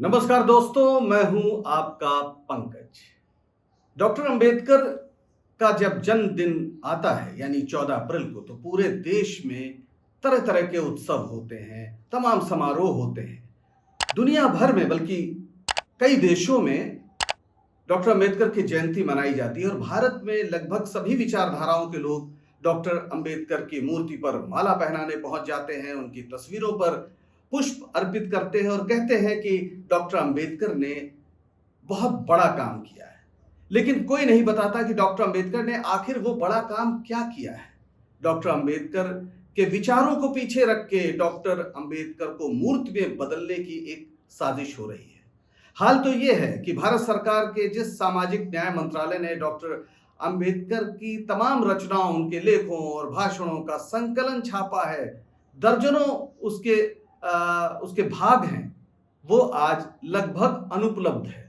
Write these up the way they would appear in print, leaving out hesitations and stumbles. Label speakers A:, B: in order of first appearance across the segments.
A: नमस्कार दोस्तों, मैं हूं आपका पंकज। डॉक्टर अंबेडकर का जब जन्मदिन आता है यानी 14 अप्रैल को, तो पूरे देश में तरह तरह के उत्सव होते हैं, तमाम समारोह होते हैं। दुनिया भर में बल्कि कई देशों में डॉक्टर अंबेडकर की जयंती मनाई जाती है और भारत में लगभग सभी विचारधाराओं के लोग डॉक्टर अंबेडकर की मूर्ति पर माला पहनाने पहुंच जाते हैं, उनकी तस्वीरों पर पुष्प अर्पित करते हैं और कहते हैं कि डॉक्टर अंबेडकर ने बहुत बड़ा काम किया है। लेकिन कोई नहीं बताता कि डॉक्टर अंबेडकर ने आखिर वो बड़ा काम क्या किया है। डॉक्टर अंबेडकर के विचारों को पीछे रख के डॉक्टर अंबेडकर को मूर्ति में बदलने की एक साजिश हो रही है। हाल तो ये है कि भारत सरकार के जिस सामाजिक न्याय मंत्रालय ने डॉक्टर अंबेडकर की तमाम रचनाओं, उनके लेखों और भाषणों का संकलन छापा है, दर्जनों उसके भाग हैं, वो आज लगभग अनुपलब्ध है।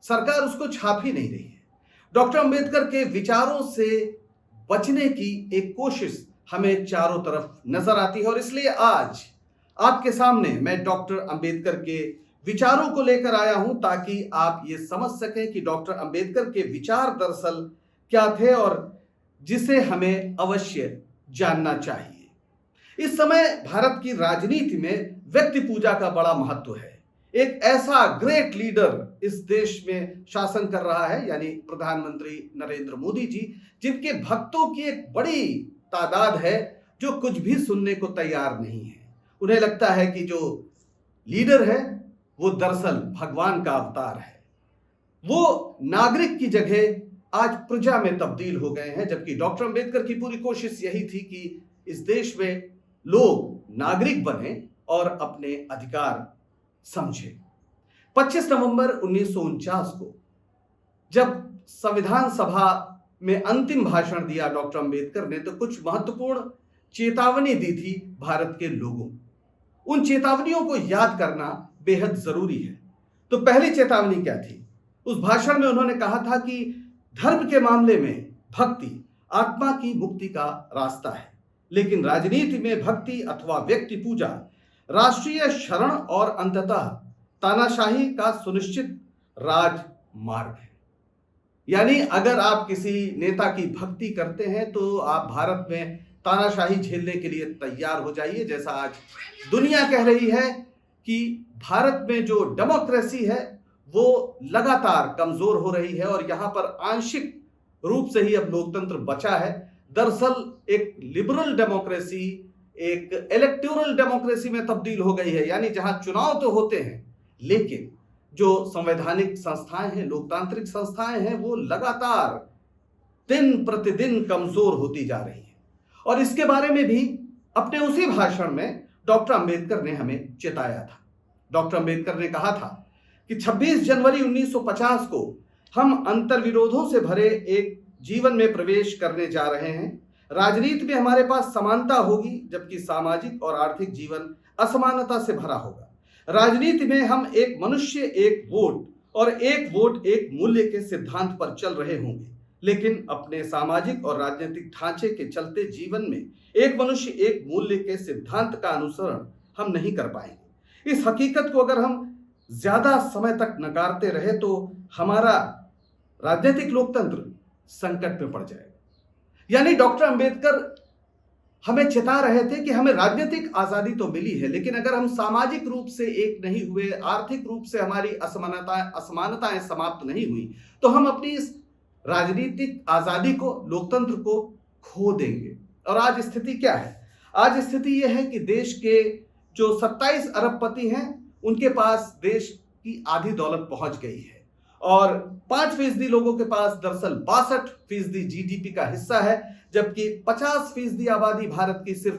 A: सरकार उसको छाप ही नहीं रही है। डॉक्टर अंबेडकर के विचारों से बचने की एक कोशिश हमें चारों तरफ नजर आती है और इसलिए आज आपके सामने मैं डॉक्टर अंबेडकर के विचारों को लेकर आया हूं, ताकि आप ये समझ सकें कि डॉक्टर अंबेडकर के विचार दरअसल क्या थे और जिसे हमें अवश्य जानना चाहिए। इस समय भारत की राजनीति में व्यक्ति पूजा का बड़ा महत्व है। एक ऐसा ग्रेट लीडर इस देश में शासन कर रहा है, यानी प्रधानमंत्री नरेंद्र मोदी जी, जिनके भक्तों की एक बड़ी तादाद है जो कुछ भी सुनने को तैयार नहीं है। उन्हें लगता है कि जो लीडर है वो दरअसल भगवान का अवतार है। वो नागरिक की जगह आज प्रजा में तब्दील हो गए हैं, जबकि डॉक्टर अंबेडकर की पूरी कोशिश यही थी कि इस देश में लोग नागरिक बने और अपने अधिकार समझे। 25 नवंबर 1949 को जब संविधान सभा में अंतिम भाषण दिया डॉक्टर अंबेडकर ने, तो कुछ महत्वपूर्ण चेतावनी दी थी भारत के लोगों को। उन चेतावनियों को याद करना बेहद जरूरी है। तो पहली चेतावनी क्या थी? उस भाषण में उन्होंने कहा था कि धर्म के मामले में भक्ति आत्मा की मुक्ति का रास्ता है, लेकिन राजनीति में भक्ति अथवा व्यक्ति पूजा राष्ट्रीय शरण और अंततः तानाशाही का सुनिश्चित राजमार्ग है। यानी अगर आप किसी नेता की भक्ति करते हैं तो आप भारत में तानाशाही झेलने के लिए तैयार हो जाइए। जैसा आज दुनिया कह रही है कि भारत में जो डेमोक्रेसी है वो लगातार कमजोर हो रही है और यहां पर आंशिक रूप से ही अब लोकतंत्र बचा है। दरअसल एक लिबरल डेमोक्रेसी एक इलेक्टोरल डेमोक्रेसी में तब्दील हो गई है, यानी जहां चुनाव तो होते हैं लेकिन जो संवैधानिक संस्थाएं हैं, लोकतांत्रिक संस्थाएं हैं, वो लगातार दिन प्रतिदिन कमजोर होती जा रही है। और इसके बारे में भी अपने उसी भाषण में डॉक्टर अंबेडकर ने हमें चेताया था। डॉक्टर अंबेडकर ने कहा था कि 26 जनवरी 1950 को हम अंतर्विरोधों से भरे एक जीवन में प्रवेश करने जा रहे हैं। राजनीति में हमारे पास समानता होगी, जबकि सामाजिक और आर्थिक जीवन असमानता से भरा होगा। राजनीति में हम एक मनुष्य एक वोट और एक वोट एक मूल्य के सिद्धांत पर चल रहे होंगे, लेकिन अपने सामाजिक और राजनीतिक ढांचे के चलते जीवन में एक मनुष्य एक मूल्य के सिद्धांत का अनुसरण हम नहीं कर पाएंगे। इस हकीकत को अगर हम ज्यादा समय तक नकारते रहे तो हमारा राजनीतिक लोकतंत्र संकट में पड़ जाएगा। यानी डॉक्टर अंबेडकर हमें चेता रहे थे कि हमें राजनीतिक आजादी तो मिली है, लेकिन अगर हम सामाजिक रूप से एक नहीं हुए, आर्थिक रूप से हमारी असमानताएं समाप्त नहीं हुई, तो हम अपनी इस राजनीतिक आजादी को, लोकतंत्र को खो देंगे। और आज स्थिति क्या है? आज स्थिति यह है कि देश के जो 27 अरबपति हैं उनके पास देश की आधी दौलत पहुंच गई है और 5% लोगों के पास दरअसल 62% जीडीपी का हिस्सा है, जबकि 50% आबादी भारत की सिर्फ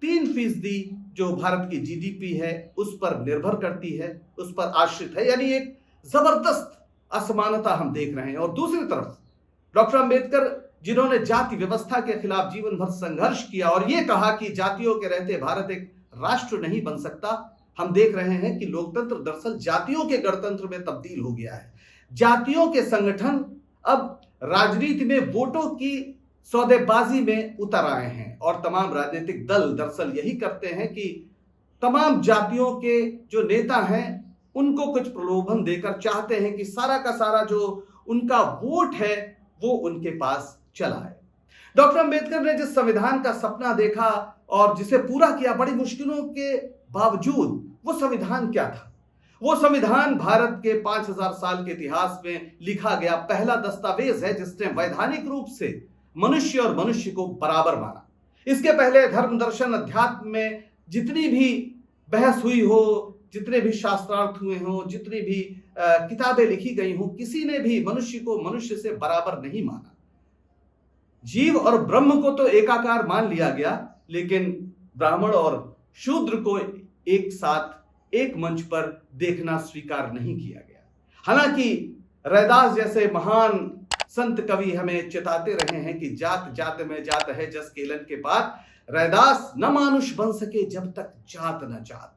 A: 3% जो भारत की जीडीपी है उस पर निर्भर करती है, उस पर आश्रित है। यानी एक जबरदस्त असमानता हम देख रहे हैं। और दूसरी तरफ डॉक्टर अंबेडकर, जिन्होंने जाति व्यवस्था के खिलाफ जीवन भर संघर्ष किया और यह कहा कि जातियों के रहते भारत एक राष्ट्र नहीं बन सकता, हम देख रहे हैं कि लोकतंत्र दरअसल जातियों के गणतंत्र में तब्दील हो गया है। जातियों के संगठन अब राजनीति में वोटों की सौदेबाजी में उतर आए हैं और तमाम राजनीतिक दल दरअसल यही करते हैं कि तमाम जातियों के जो नेता हैं उनको कुछ प्रलोभन देकर चाहते हैं कि सारा का सारा जो उनका वोट है वो उनके पास चला आए। डॉक्टर अंबेडकर ने जिस संविधान का सपना देखा और जिसे पूरा किया बड़ी मुश्किलों के बावजूद, वो संविधान क्या था? वो संविधान भारत के 5000 साल के इतिहास में लिखा गया पहला दस्तावेज है जिसने वैधानिक रूप से मनुष्य और मनुष्य को बराबर माना। इसके पहले धर्म, दर्शन, अध्यात्म में जितनी भी बहस हुई हो, जितने भी शास्त्रार्थ हुए हों, जितनी भी किताबें लिखी गई हों, किसी ने भी मनुष्य को मनुष्य से बराबर नहीं माना। जीव और ब्रह्म को तो एकाकार मान लिया गया, लेकिन ब्राह्मण और शूद्र को एक साथ एक मंच पर देखना स्वीकार नहीं किया गया। हालांकि रैदास जैसे महान संत कवि हमें चेताते रहे हैं कि जात जात में जात है जस केलन के पात, रैदास न मानुष बन सके जब तक जात न जात।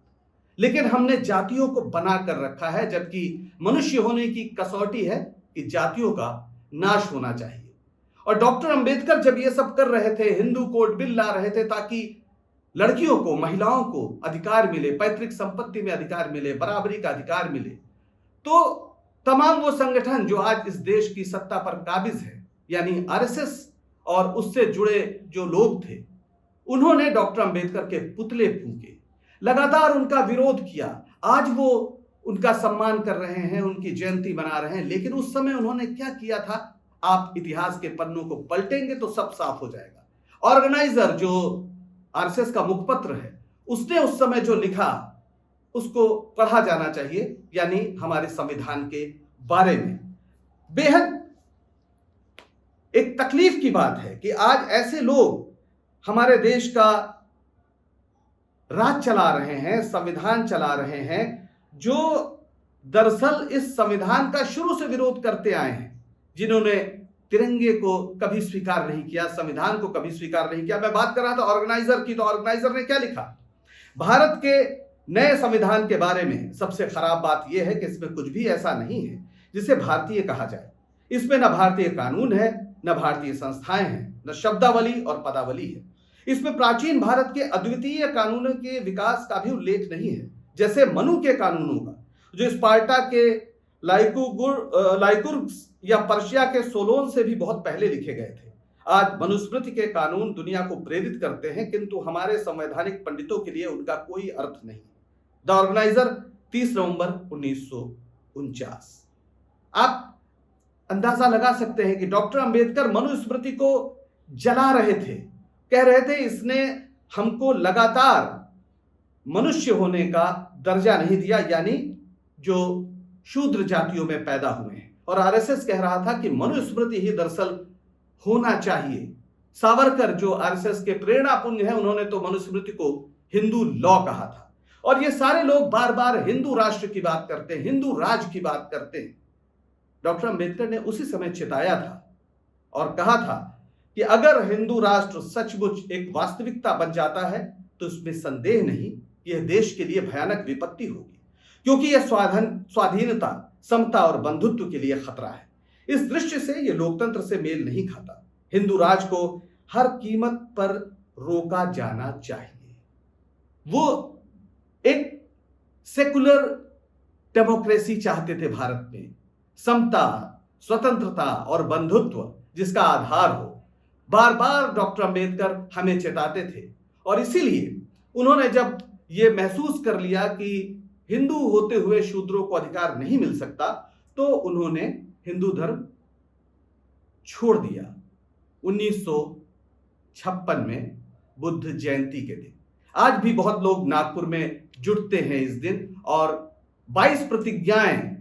A: लेकिन हमने जातियों को बना कर रखा है, जबकि मनुष्य होने की कसौटी है कि जातियों का नाश होना चाहिए। और डॉक्टर अंबेडकर जब ये सब कर रहे थे, हिंदू कोड बिल ला रहे थे ताकि लड़कियों को, महिलाओं को अधिकार मिले, पैतृक संपत्ति में अधिकार मिले, बराबरी का अधिकार मिले, तो तमाम वो संगठन जो आज इस देश की सत्ता पर काबिज है, यानी आरएसएस और उससे जुड़े जो लोग थे, उन्होंने डॉक्टर अंबेडकर के पुतले फूंके, लगातार उनका विरोध किया। आज वो उनका सम्मान कर रहे हैं, उनकी जयंती मना रहे हैं, लेकिन उस समय उन्होंने क्या किया था, आप इतिहास के पन्नों को पलटेंगे तो सब साफ हो जाएगा। ऑर्गेनाइजर जो आरएसएस का मुखपत्र है, उसने उस समय जो लिखा उसको पढ़ा जाना चाहिए, यानी हमारे संविधान के बारे में। बेहद एक तकलीफ की बात है कि आज ऐसे लोग हमारे देश का राज चला रहे हैं, संविधान चला रहे हैं, जो दरअसल इस संविधान का शुरू से विरोध करते आए हैं, जिन्होंने तिरंगे को कभी स्वीकार नहीं किया, संविधान को कभी स्वीकार नहीं किया। मैं बात कर रहा था ऑर्गेनाइजर की, तो ऑर्गेनाइजर ने क्या लिखा? भारत के नए संविधान के बारे में सबसे खराब बात यह है कि इसमें कुछ भी ऐसा नहीं है जिसे भारतीय कहा जाए। इसमें न भारतीय कानून है, न भारतीय संस्थाएं हैं, न शब्दावली और पदावली है। इसमें प्राचीन भारत के अद्वितीय कानूनों के विकास का भी उल्लेख नहीं है, जैसे मनु के कानूनों का, जो स्पार्टा के लाइकुर्स या पर्शिया के सोलोन से भी बहुत पहले लिखे गए थे। आज मनुस्मृति के कानून दुनिया को प्रेरित करते हैं, किंतु हमारे संवैधानिक पंडितों के लिए उनका कोई अर्थ नहीं। द ऑर्गेनाइजर 30 नवंबर 1949। आप अंदाजा लगा सकते हैं कि डॉक्टर अंबेडकर मनुस्मृति को जला रहे थे, कह रहे थे इसने हमको लगातार मनुष्य होने का दर्जा नहीं दिया, यानी जो शूद्र जातियों में पैदा हुए हैं। और आरएसएस कह रहा था कि मनुस्मृति ही दरअसल होना चाहिए। सावरकर जो आरएसएस के प्रेरणा पुंज हैं, उन्होंने तो मनुस्मृति को हिंदू लॉ कहा था। और ये सारे लोग बार बार हिंदू राष्ट्र की बात करते हैं, हिंदू राज की बात करते हैं। डॉक्टर अंबेडकर ने उसी समय चेताया था और कहा था कि अगर हिंदू राष्ट्र सचमुच एक वास्तविकता बन जाता है तो इसमें संदेह नहीं, यह देश के लिए भयानक विपत्ति होगी, क्योंकि यह स्वाधीनता, समता और बंधुत्व के लिए खतरा है। इस दृष्टि से यह लोकतंत्र से मेल नहीं खाता। हिंदू राज को हर कीमत पर रोका जाना चाहिए। वो एक सेकुलर डेमोक्रेसी चाहते थे भारत में, समता, स्वतंत्रता और बंधुत्व जिसका आधार हो। बार बार डॉक्टर अंबेडकर हमें चेताते थे, और इसीलिए उन्होंने जब ये महसूस कर लिया कि हिंदू होते हुए शूद्रों को अधिकार नहीं मिल सकता, तो उन्होंने हिंदू धर्म छोड़ दिया 1956 में बुद्ध जयंती के दिन। आज भी बहुत लोग नागपुर में जुटते हैं इस दिन और 22 प्रतिज्ञाएं,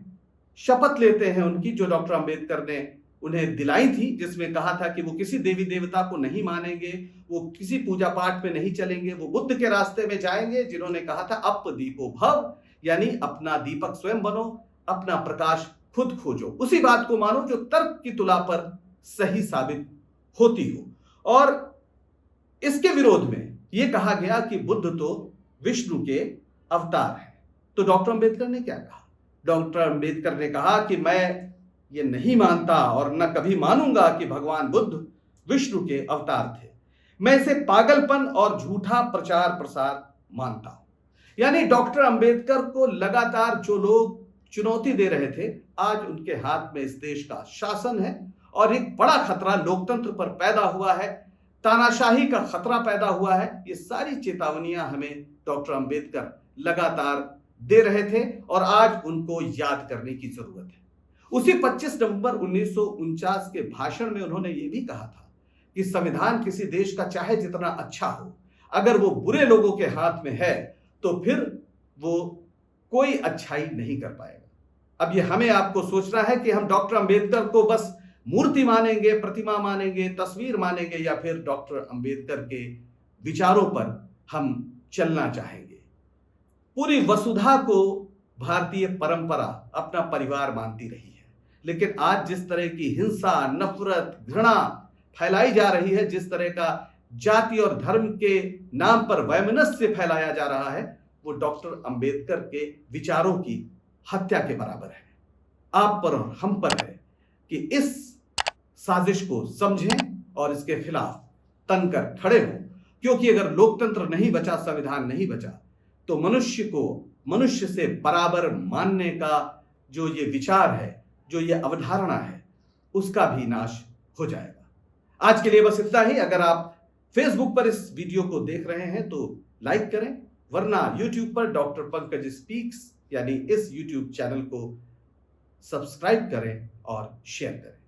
A: शपथ लेते हैं उनकी, जो डॉक्टर अंबेडकर ने उन्हें दिलाई थी, जिसमें कहा था कि वो किसी देवी देवता को नहीं मानेंगे, वो किसी पूजा पाठ में नहीं चलेंगे, वो बुद्ध के रास्ते में जाएंगे, जिन्होंने कहा था अप दीपो भव, यानी अपना दीपक स्वयं बनो, अपना प्रकाश खुद खोजो, उसी बात को मानो जो तर्क की तुला पर सही साबित होती हो। और इसके विरोध में यह कहा गया कि बुद्ध तो विष्णु के अवतार हैं। तो डॉक्टर अंबेडकर ने क्या कहा? डॉक्टर अंबेडकर ने कहा कि मैं ये नहीं मानता और न कभी मानूंगा कि भगवान बुद्ध विष्णु के अवतार थे। मैं इसे पागलपन और झूठा प्रचार प्रसार मानता हूं। यानी डॉक्टर अंबेडकर को लगातार जो लोग चुनौती दे रहे थे, आज उनके हाथ में इस देश का शासन है और एक बड़ा खतरा लोकतंत्र पर पैदा हुआ है, तानाशाही का खतरा पैदा हुआ है। ये सारी चेतावनियां हमें डॉक्टर अंबेडकर लगातार दे रहे थे और आज उनको याद करने की जरूरत है। उसी 25 नवंबर 1949 के भाषण में उन्होंने ये भी कहा था कि संविधान किसी देश का चाहे जितना अच्छा हो, अगर वो बुरे लोगों के हाथ में है तो फिर वो कोई अच्छाई नहीं कर पाएगा। अब ये हमें आपको सोचना है कि हम डॉक्टर अंबेडकर को बस मूर्ति मानेंगे, प्रतिमा मानेंगे, तस्वीर मानेंगे, या फिर डॉक्टर अंबेडकर के विचारों पर हम चलना चाहेंगे। पूरी वसुधा को भारतीय परंपरा अपना परिवार मानती रही है, लेकिन आज जिस तरह की हिंसा, नफरत, घृणा फैलाई जा रही है, जिस तरह का जाति और धर्म के नाम पर वैमनस्य फैलाया जा रहा है, वो डॉक्टर अंबेडकर के विचारों की हत्या के बराबर है। आप पर और हम पर है कि इस साजिश को समझें और इसके खिलाफ तनकर खड़े हों, क्योंकि अगर लोकतंत्र नहीं बचा, संविधान नहीं बचा, तो मनुष्य को मनुष्य से बराबर मानने का जो ये विचार है, जो ये अवधारणा है, उसका भी नाश हो जाएगा। आज के लिए बस इतना ही। अगर आप फेसबुक पर इस वीडियो को देख रहे हैं तो लाइक करें, वरना यूट्यूब पर डॉक्टर पंकज स्पीक्स यानी इस यूट्यूब चैनल को सब्सक्राइब करें और शेयर करें।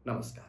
A: नमस्कार।